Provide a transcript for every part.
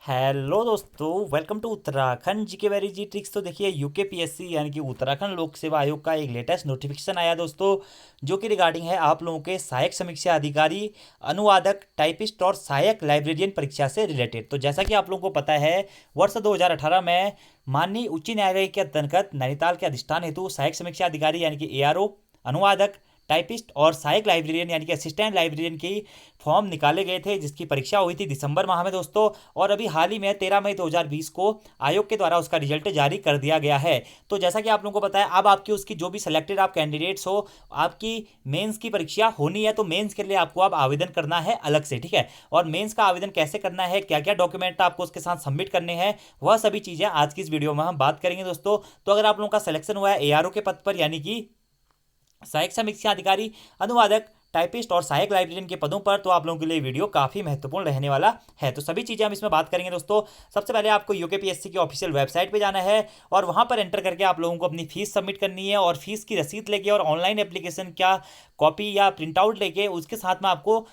Hello दोस्तों, welcome to Uttarakhand GK very G tricks. तो देखिए यूकेपीएससी यानी कि उत्तराखंड लोक सेवा आयोग का एक लेटेस्ट नोटिफिकेशन आया दोस्तों, जो कि रिगार्डिंग है आप लोगों के सहायक समीक्षा अधिकारी, अनुवादक, टाइपिस्ट और सहायक लाइब्रेरियन परीक्षा से रिलेटेड। तो जैसा कि आप लोगों को पता है, वर्ष 2018 में माननीय उच्च न्यायालय के अंतर्गत नैनीताल के अधिष्ठान हेतु सहायक समीक्षा अधिकारी यानी कि एआरओ, अनुवादक, टाइपिस्ट और सहायक लाइब्रेरियन यानी कि असिस्टेंट लाइब्रेरियन की फॉर्म निकाले गए थे, जिसकी परीक्षा हुई थी दिसंबर माह में दोस्तों। और अभी हाल ही में 13 मई 2020 को आयोग के द्वारा उसका रिजल्ट जारी कर दिया गया है। तो जैसा कि आप लोगों को पता है, अब आपकी उसकी जो भी सिलेक्टेड आप कैंडिडेट्स हो, आपकी मेंस की परीक्षा होनी है। तो मेंस के लिए आपको अब आवेदन करना है अलग से, ठीक है। और मेंस का आवेदन कैसे करना है, क्या क्या डॉक्यूमेंट आपको उसके साथ सबमिट करने हैं, वह सभी चीज़ें आज की इस वीडियो में हम बात करेंगे दोस्तों। तो अगर आप लोगों का सिलेक्शन हुआ है एआरओ के पद पर यानी कि सहायक समीक्षा अधिकारी, अनुवादक, टाइपिस्ट और सहायक लाइब्रेरियन के पदों पर, तो आप लोगों के लिए वीडियो काफ़ी महत्वपूर्ण रहने वाला है। तो सभी चीज़ें हम इसमें बात करेंगे दोस्तों। सबसे पहले आपको यूकेपीएससी की ऑफिशियल वेबसाइट पे जाना है और वहां पर एंटर करके आप लोगों को अपनी फीस सबमिट करनी है। और फीस की रसीद लेके और ऑनलाइन एप्लीकेशन का कॉपी या प्रिंट आउट लेके उसके साथ में आपको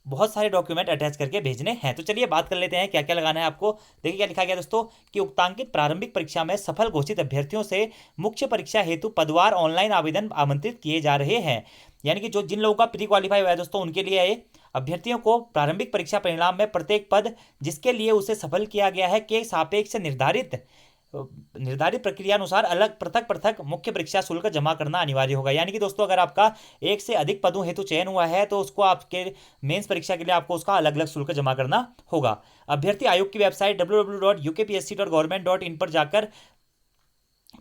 बहुत सारे डॉक्यूमेंट अटैच करके भेजने हैं। तो चलिए बात कर लेते हैं क्या क्या लगाना है आपको। देखिए क्या लिखा गया दोस्तों कि उक्तांकित प्रारंभिक परीक्षा में सफल घोषित अभ्यर्थियों से मुख्य परीक्षा हेतु पदवार ऑनलाइन आवेदन आमंत्रित किए जा रहे हैं। यानी कि जो जिन लोगों का प्री क्वालिफाई हुआ है दोस्तों, उनके लिए ये अभ्यर्थियों को प्रारंभिक परीक्षा परिणाम में प्रत्येक पद जिसके लिए उसे सफल किया गया है के सापेक्ष निर्धारित निर्धारित प्रक्रिया अनुसार अलग पृथक पृथक मुख्य परीक्षा शुल्क जमा करना अनिवार्य होगा। यानी कि दोस्तों अगर आपका एक से अधिक पदों हेतु चयन हुआ है तो उसको आपके मेंस परीक्षा के लिए आपको उसका अलग अलग शुल्क जमा करना होगा। अभ्यर्थी आयोग की वेबसाइट www.upsc.government.in पर जाकर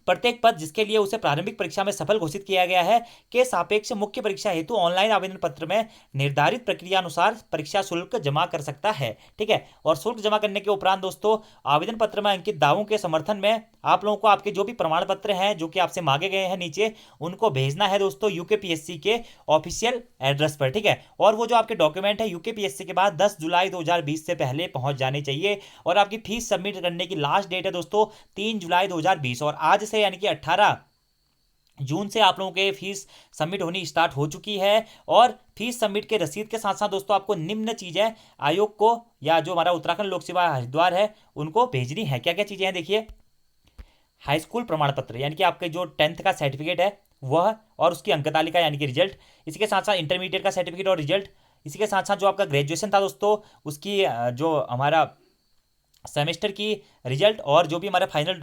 प्रत्येक पद जिसके लिए उसे प्रारंभिक परीक्षा में सफल घोषित किया गया है के सापेक्ष मुख्य परीक्षा हेतु ऑनलाइन आवेदन पत्र में निर्धारित प्रक्रिया अनुसार परीक्षा शुल्क जमा कर सकता है, ठीक है। और शुल्क जमा करने के उपरांत दोस्तों आवेदन पत्र में अंकित दावों के समर्थन में आप लोगों को आपके जो भी प्रमाण पत्र हैं जो कि आपसे मांगे गए हैं नीचे, उनको भेजना है दोस्तों यूकेपीएससी के ऑफिशियल एड्रेस पर, ठीक है। और वो जो आपके डॉक्यूमेंट है यूकेपीएससी के बाद 10 जुलाई 2020 से पहले पहुंच जाने चाहिए। और आपकी फीस सबमिट करने की लास्ट डेट है दोस्तों 3 जुलाई 2020। और आज से यानी कि 18 जून से आप लोगों के फीस सबमिट होनी स्टार्ट हो चुकी है। और फीस सबमिट के रसीद के साथ साथ दोस्तों आपको निम्न चीजें आयोग को या जो हमारा उत्तराखंड लोक सेवा हरिद्वार है उनको भेजनी है। क्या क्या चीजें हैं देखिए, हाई स्कूल प्रमाण पत्र यानी कि आपके जो 10th का सर्टिफिकेट है वह, और उसकी अंक तालिका यानी कि रिजल्ट। इसी के साथ साथ इंटरमीडिएट का सर्टिफिकेट और रिजल्ट। इसी के साथ साथ जो आपका ग्रेजुएशन था दोस्तों उसकी जो हमारा सेमेस्टर की रिजल्ट और जो भी हमारे फाइनल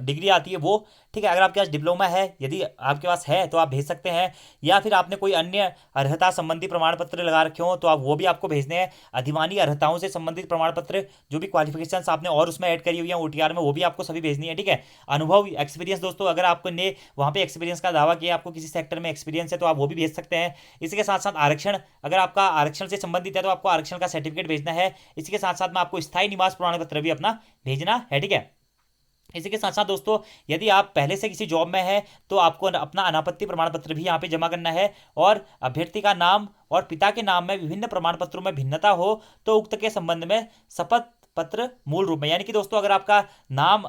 डिग्री आती है वो, ठीक है। अगर आपके पास डिप्लोमा है, यदि आपके पास है तो आप भेज सकते हैं। या फिर आपने कोई अन्य अर्हता संबंधी प्रमाण पत्र लगा रखे हो तो आप वो भी आपको भेजने हैं। अधिमानी अर्हताओं से संबंधित प्रमाण पत्र जो भी क्वालिफिकेशन आपने और उसमें ऐड करी हुई है ओटीआर में, वो भी आपको सभी भेजनी है, ठीक है। अनुभव एक्सपीरियंस दोस्तों, अगर आपको ने वहाँ पे एक्सपीरियंस का दावा किया, आपको किसी सेक्टर में एक्सपीरियंस है तो आप वो भी भेज सकते हैं। इसी के साथ साथ आरक्षण, अगर आपका आरक्षण से संबंधित है तो आपको आरक्षण का सर्टिफिकेट भेजना है। इसी के साथ साथ में आपको स्थायी निवास प्रमाण पत्र भी अपना भेजना है, ठीक है। इसी के साथ साथ दोस्तों यदि आप पहले से किसी जॉब में है तो आपको अपना अनापत्ति प्रमाण पत्र भी यहाँ पे जमा करना है। और अभ्यर्थी का नाम और पिता के नाम में विभिन्न प्रमाण पत्रों में भिन्नता हो तो उक्त के संबंध में शपथ पत्र मूल रूप में, यानी कि दोस्तों अगर आपका नाम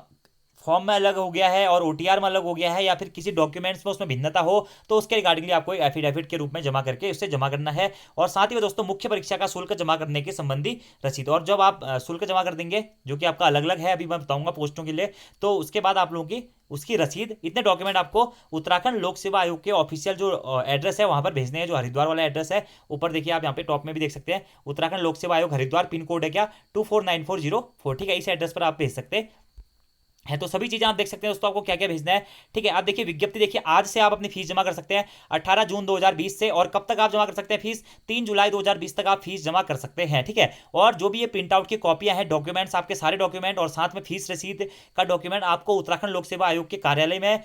फॉर्म में अलग हो गया है और ओटीआर में अलग हो गया है या फिर किसी डॉक्यूमेंट्स में उसमें भिन्नता हो तो उसके रिगार्डिंगली आपको एफिडेविट के रूप में जमा करके उससे जमा करना है। और साथ ही में दोस्तों मुख्य परीक्षा का शुल्क जमा करने के संबंधी रसीद। और जब आप शुल्क जमा कर देंगे जो कि आपका अलग अलग है, अभी मैं बताऊंगा पोस्टों के लिए, तो उसके बाद आप लोगों की उसकी रसीद, इतने डॉक्यूमेंट आपको उत्तराखंड लोक सेवा आयोग के ऑफिशियल जो एड्रेस है वहां पर भेजने हैं, जो हरिद्वार वाला एड्रेस है। ऊपर देखिए आप यहाँ पे टॉप में भी देख सकते हैं, उत्तराखंड लोक सेवा आयोग हरिद्वार, पिन कोड है क्या 249404, ठीक है। इस एड्रेस पर आप भेज सकते हैं है। तो सभी चीजें आप देख सकते हैं दोस्तों आपको क्या क्या भेजना है, ठीक है। आप देखिए विज्ञप्ति देखिए, आज से आप अपनी फीस जमा कर सकते हैं 18 जून 2020 से। और कब तक आप जमा कर सकते हैं फीस, 3 जुलाई 2020 तक आप फीस जमा कर सकते हैं, ठीक है। और जो भी ये प्रिंट आउट की कॉपियां हैं, डॉक्यूमेंट्स, आपके सारे डॉक्यूमेंट और साथ में फीस रसीद का डॉक्यूमेंट आपको उत्तराखंड लोक सेवा आयोग के कार्यालय में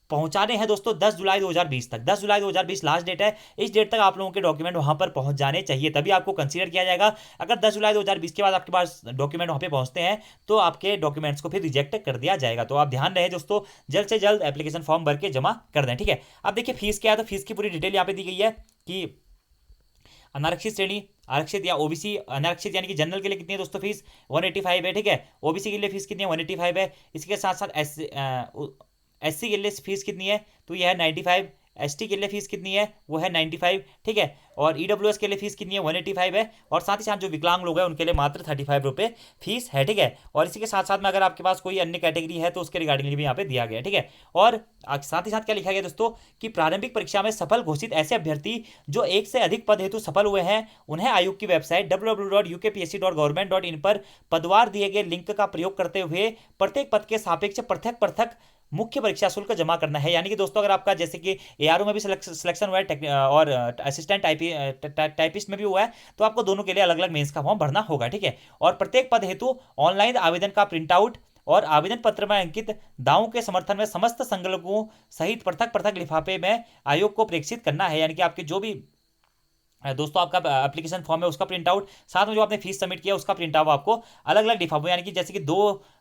पहुंचाने हैं दोस्तों 10 जुलाई 2020 तक। 10 जुलाई 2020 लास्ट डेट है। इस डेट तक आप लोगों के डॉक्यूमेंट वहां पर पहुंच जाने चाहिए, तभी आपको कंसीडर किया जाएगा। अगर 10 जुलाई 2020 के बाद आपके पास डॉक्यूमेंट वहां पे पहुंचते हैं तो आपके डॉक्यूमेंट्स को फिर रिजेक्ट कर दिया जाएगा। तो आप ध्यान रहे दोस्तों, जल्द से जल्द एप्लीकेशन फॉर्म भर के जमा कर दें, ठीक है। अब देखिए फीस क्या है, तो फीस की पूरी डिटेल यहाँ पे दी गई है कि अनारक्षित श्रेणी, आरक्षित या ओबीसी, अनारक्षित यानी कि जनरल के लिए कितनी है दोस्तों फीस 185 है, ठीक है। ओबीसी के लिए फीस कितनी है 185 है। इसके साथ साथ एससी के लिए फीस कितनी है तो यह है 95। एसटी के लिए फीस कितनी है, वो है 95, ठीक है। और ईडब्ल्यूएस के लिए फीस कितनी है, 185 है। और साथ ही साथ जो विकलांग लोग हैं उनके लिए मात्र 35 रुपये फीस है, ठीक है। और इसी के साथ साथ में अगर आपके पास कोई अन्य कैटेगरी है तो उसके रिगार्डिंग भी यहाँ पे दिया गया है, ठीक है। और साथ ही साथ क्या लिखा गया दोस्तों कि प्रारंभिक परीक्षा में सफल घोषित ऐसे अभ्यर्थी जो एक से अधिक पद हेतु सफल हुए हैं उन्हें आयोग की वेबसाइट www.ukpsc.government.in पर पदवार दिए गए लिंक का प्रयोग करते हुए प्रत्येक पद के सापेक्ष पृथक पृथक मुख्य परीक्षा शुल्क जमा करना है। यानी कि दोस्तों अगर आपका जैसे कि एआरओ में भी सिलेक्शन हुआ है और असिस्टेंट टाइपिस्ट में भी हुआ है तो आपको दोनों के लिए अलग अलग मेंस का फॉर्म भरना होगा, ठीक है। और प्रत्येक पद हेतु ऑनलाइन आवेदन का प्रिंट आउट और आवेदन पत्र में अंकित दावों के समर्थन में समस्त संलग्नों सहित पृथक पृथक लिफाफे में आयोग को प्रेषित करना है। यानी कि आपके जो भी दोस्तों आपका एप्लीकेशन फॉर्म है उसका प्रिंट आउट, साथ में जो आपने फीस सबमिट किया उसका प्रिंट आउट आपको अलग अलग लिफाफे, यानी कि जैसे कि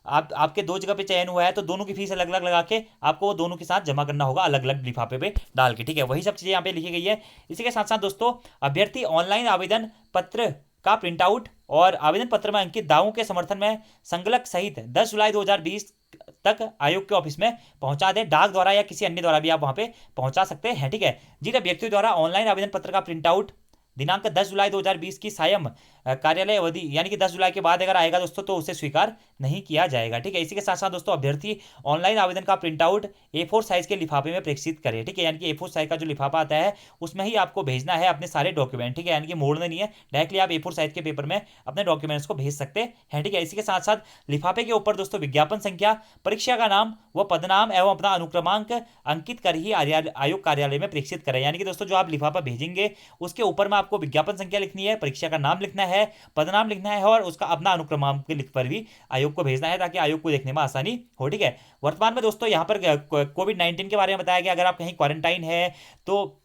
आपके दो जगह पे चयन हुआ है तो दोनों की फीस अलग अलग लगा के आपको वो दोनों के साथ जमा करना होगा अलग अलग लिफाफे पे डाल के, ठीक है। वही सब चीज़ें यहाँ पे लिखी गई है। इसी के साथ साथ दोस्तों अभ्यर्थी ऑनलाइन आवेदन पत्र का प्रिंट आउट और आवेदन पत्र में अंकित दावों के समर्थन में संकलक सहित 10 जुलाई 2020 तक आयोग के ऑफिस में पहुंचा दें। डाक द्वारा या किसी अन्य द्वारा भी आप वहां पे पहुंचा सकते हैं, ठीक है। जिन अभ्यर्थियों द्वारा ऑनलाइन आवेदन पत्र का प्रिंट आउट दिनांक 10 जुलाई 2020 की सायं कार्यालय अवधि यानी कि 10 जुलाई के बाद अगर आएगा दोस्तों तो उसे स्वीकार नहीं किया जाएगा, ठीक है। इसी के साथ साथ दोस्तों अभ्यर्थी ऑनलाइन आवेदन का प्रिंट आउट A4 साइज के लिफाफे में प्रेषित करें, ठीक है। यानी कि A4 साइज का जो लिफाफा आता है उसमें ही आपको भेजना है अपने सारे डॉक्यूमेंट, ठीक है। यानी कि मोड़ना नहीं है, डायरेक्टली आप A4 साइज के पेपर में अपने डॉक्यूमेंट्स को भेज सकते हैं, ठीक है। इसी के साथ साथ लिफाफे के ऊपर दोस्तों विज्ञापन संख्या, परीक्षा का नाम व पदनाम एवं अपना अनुक्रमांक अंकित कर ही आयोग कार्यालय में प्रेषित करें। यानी कि दोस्तों जो आप लिफाफा भेजेंगे उसके ऊपर में आपको विज्ञापन संख्या लिखनी है, परीक्षा का नाम लिखना है, पदनाम लिखना है और उसका अपना अनुक्रमांक लिख कर भी आयोग को भेजना है ताकि आयोग को देखने में आसानी हो, ठीक है। वर्तमान में दोस्तों यहाँ पर कोविड-19 के बारे में बताया गया, अगर आप कहीं क्वारंटाइन है तो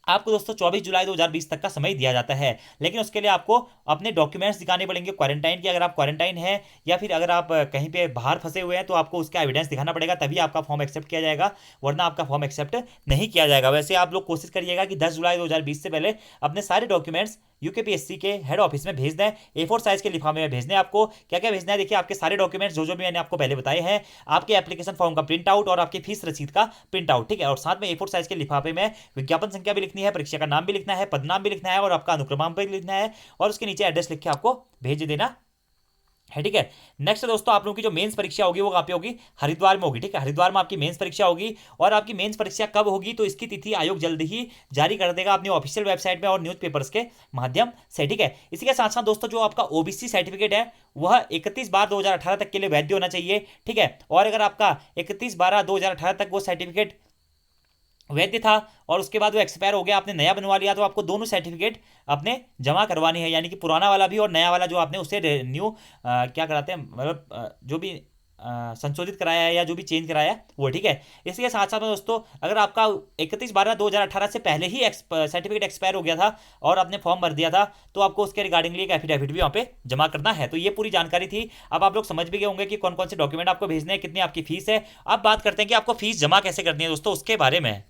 आपको दोस्तों 24 जुलाई 2020 तक का समय दिया जाता है, लेकिन उसके लिए आपको अपने डॉक्यूमेंट्स दिखाने पड़ेंगे क्वारंटाइन के। अगर आप क्वारंटाइन है या फिर अगर आप कहीं पे बाहर फंसे हुए हैं तो आपको उसका एविडेंस दिखाना पड़ेगा, तभी आपका फॉर्म एक्सेप्ट किया जाएगा, वरना आपका फॉर्म एक्सेप्ट नहीं किया जाएगा। वैसे आप लोग कोशिश करिएगा कि 10 जुलाई 2020 से पहले अपने सारे डॉक्यूमेंट्स यूकेपीएससी के हेड ऑफिस में भेज दें। A4 साइज के लिफाफे में भेजने आपको क्या क्या भेजना है, देखिए आपके सारे डॉक्यूमेंट्स जो भी मैंने आपको पहले बताए हैं, आपके एप्लीकेशन फॉर्म का प्रिंट आउट और आपकी फीस रसीद का प्रिंट आउट, ठीक है। और साथ में A4 साइज के लिफाफे में विज्ञापन संख्या भी लिखनी है, परीक्षा का नाम भी लिखना है, पदनाम भी लिखना है और आपका अनुक्रमांक भी लिखना है और उसके नीचे एड्रेस लिख के आपको भेज देना है, ठीक है। नेक्स्ट दोस्तों आप लोगों की जो मेंस परीक्षा होगी वो कहाँ पे होगी, हरिद्वार में होगी, ठीक है। हरिद्वार में आपकी मेंस परीक्षा होगी और आपकी मेंस परीक्षा कब होगी तो इसकी तिथि आयोग जल्द ही जारी कर देगा अपनी ऑफिशियल वेबसाइट में और न्यूज़पेपर्स के माध्यम से, ठीक है। इसी के साथ साथ दोस्तों जो आपका ओबीसी सर्टिफिकेट है वह 31/12/2018 तक के लिए वैध होना चाहिए, ठीक है। और अगर आपका 31/12/2018 तक वो सर्टिफिकेट वैध था और उसके बाद वो एक्सपायर हो गया, आपने नया बनवा लिया, तो आपको दोनों सर्टिफिकेट अपने जमा करवानी है, यानी कि पुराना वाला भी और नया वाला जो आपने उसे न्यू क्या कराते हैं, मतलब जो भी संशोधित कराया है या जो भी चेंज कराया है वो, ठीक है। इसके साथ साथ में दोस्तों अगर आपका 31/12/2018 से पहले ही सर्टिफिकेट एक्सपायर हो गया था और आपने फॉर्म भर दिया था तो आपको उसके रिगार्डिंगली एक एफिडेविट भी वहाँ पे जमा करना है। तो ये पूरी जानकारी थी। अब आप लोग समझ भी गए होंगे कि कौन कौन से डॉक्यूमेंट आपको भेजने हैं, कितनी आपकी फीस है। अब बात करते हैं कि आपको फीस जमा कैसे करनी है दोस्तों, उसके बारे में।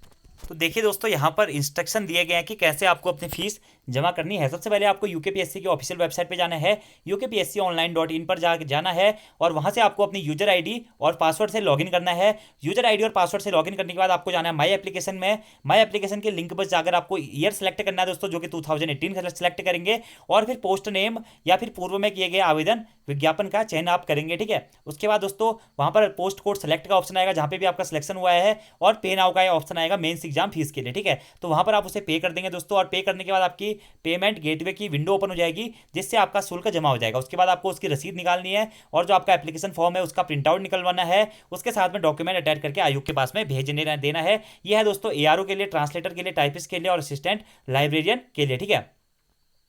तो देखिए दोस्तों यहाँ पर इंस्ट्रक्शन दिए गए हैं कि कैसे आपको अपनी फीस जमा करनी है। सबसे पहले आपको यूकेपीएससी की ऑफिशियल वेबसाइट पे जाना है, ukpsconline.in पर जाना है और वहाँ से आपको अपनी यूजर आईडी और पासवर्ड से लॉगिन करना है। यूजर आईडी और पासवर्ड से लॉगिन करने के बाद आपको जाना है माई एप्लीकेशन में। माई एप्लीकेशन के लिंक पर जाकर आपको ईयर सेलेक्ट करना है दोस्तों, जो कि 2018 सेलेक्ट करेंगे और फिर पोस्ट नेम या फिर पूर्व में किए गए आवेदन विज्ञापन का चयन आप करेंगे, ठीक है। उसके बाद दोस्तों वहाँ पर पोस्ट कोड सेलेक्ट का ऑप्शन आएगा जहाँ पे भी आपका सिलेक्शन हुआ है और पे नाउ का ऑप्शन आएगा मेंस एग्जाम फीस के लिए, ठीक है। तो वहाँ पर आप उसे पे कर देंगे दोस्तों और पे करने के बाद आपकी पेमेंट गेटवे की विंडो ओपन हो जाएगी जिससे आपका शुल्क जमा हो जाएगा। उसके बाद आपको उसकी रसीद निकालनी है और जो आपका एप्लीकेशन फॉर्म है उसका प्रिंट आउट निकलवाना है, उसके साथ में डॉक्यूमेंट अटैच करके आयोग के पास में भेजने देना है। यह है दोस्तों एआरओ के लिए, ट्रांसलेटर के लिए, टाइपिस्ट के लिए और असिस्टेंट लाइब्रेरियन के लिए, ठीक है।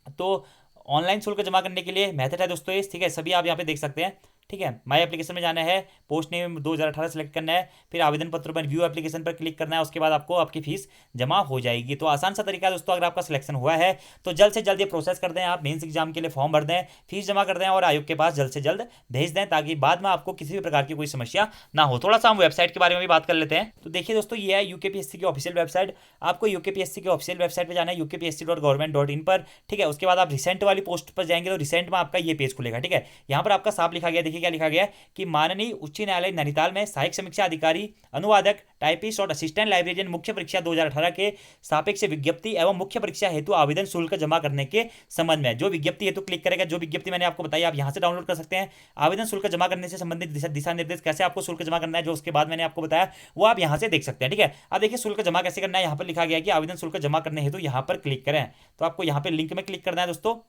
तो ऑनलाइन शुल्क जमा करने के लिए मेथड है दोस्तों इस, ठीक है। सभी आप यहाँ पे देख सकते हैं, ठीक है। माई एप्लीकेशन में जाना है, पोस्ट नेम 2018 सेलेक्ट करना है, फिर आवेदन पत्र पर व्यू एप्लीकेशन पर क्लिक करना है, उसके बाद आपको आपकी फीस जमा हो जाएगी। तो आसान सा तरीका है दोस्तों। अगर आपका सिलेक्शन हुआ है तो जल्द से जल्द ये प्रोसेस कर दें, आप मेंस एग्जाम के लिए फॉर्म भर दें, फीस जमा कर दें और आयोग के पास जल्द से जल्द भेज दें ताकि बाद में आपको किसी भी प्रकार की कोई समस्या ना हो। थोड़ा सा हम वेबसाइट के बारे में भी बात कर लेते हैं। तो देखिए दोस्तों ये है यूकेपीएससी की ऑफिशियल वेबसाइट। आपको यूकेपीएससी की ऑफिशियल वेबसाइट पर जाना है ukpsc.government.in पर, ठीक है। उसके बाद आप रिसेंट वाली पोस्ट पर जाएंगे तो रिसेंट में आपका ये पेज खुलेगा, ठीक है। यहाँ पर आपका साफ लिखा गया देखिए क्या लिखा गया है कि माननीय उच्च न्यायालय नैनीताल में सहायक समीक्षा अधिकारी, अनुवादक, टाइपिस्ट और असिस्टेंट लाइब्रेरियन मुख्य परीक्षा 2018 के सापेक्ष विज्ञप्ति एवं मुख्य परीक्षा हेतु आवेदन शुल्क जमा करने के संबंध में, जो विज्ञप्ति हेतु क्लिक करेगा, जो विज्ञप्ति मैंने आपको बताई आप यहां से डाउनलोड कर सकते हैं। आवेदन शुल्क जमा करने से संबंधित दिशा निर्देश, कैसे आपको शुल्क जमा करना है, जो उसके बाद मैंने आपको बताया वो आप यहां से देख सकते हैं। ठीक है, अब देखिए शुल्क जमा कैसे करना है। यहां पर लिखा गया है कि आवेदन शुल्क जमा करने हेतु यहां पर क्लिक करें, तो आपको यहां पर लिंक में क्लिक करना है दोस्तों।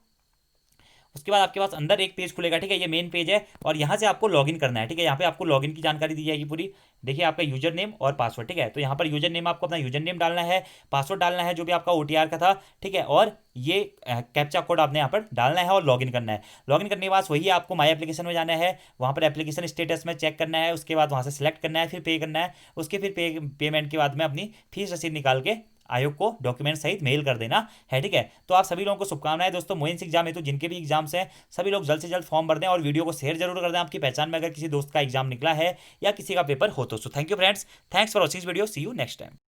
उसके बाद आपके पास अंदर एक पेज खुलेगा। ठीक है, ये मेन पेज है और यहाँ से आपको लॉगिन करना है। ठीक है, यहाँ पे आपको लॉगिन की जानकारी दी जाएगी पूरी। देखिए आपका यूजर नेम और पासवर्ड। ठीक है, तो यहाँ पर यूजर नेम आपको अपना यूजर नेम डालना है, पासवर्ड डालना है जो भी आपका OTR का था। ठीक है, और ये कैप्चा कोड आपने यहाँ पर डालना है और लॉगिन करना है। लॉगिन करने के बाद वही आपको माई एप्लीकेशन में जाना है, वहाँ पर एप्लीकेशन स्टेटस में चेक करना है, उसके बाद वहाँ से सिलेक्ट करना है, फिर पे करना है। उसके फिर पेमेंट के बाद में अपनी फीस रसीद निकाल के आयोग को डॉक्यूमेंट सहित मेल कर देना है। ठीक है, तो आप सभी लोगों को शुभकामनाएं दोस्तों। मेंस एग्जाम है तो जिनके भी एग्जाम्स हैं सभी लोग जल्द से जल्द फॉर्म भर दें और वीडियो को शेयर जरूर कर दें आपकी पहचान में अगर किसी दोस्त का एग्जाम निकला है या किसी का पेपर हो तो। Thank you friends, thanks for watching video, see you next time.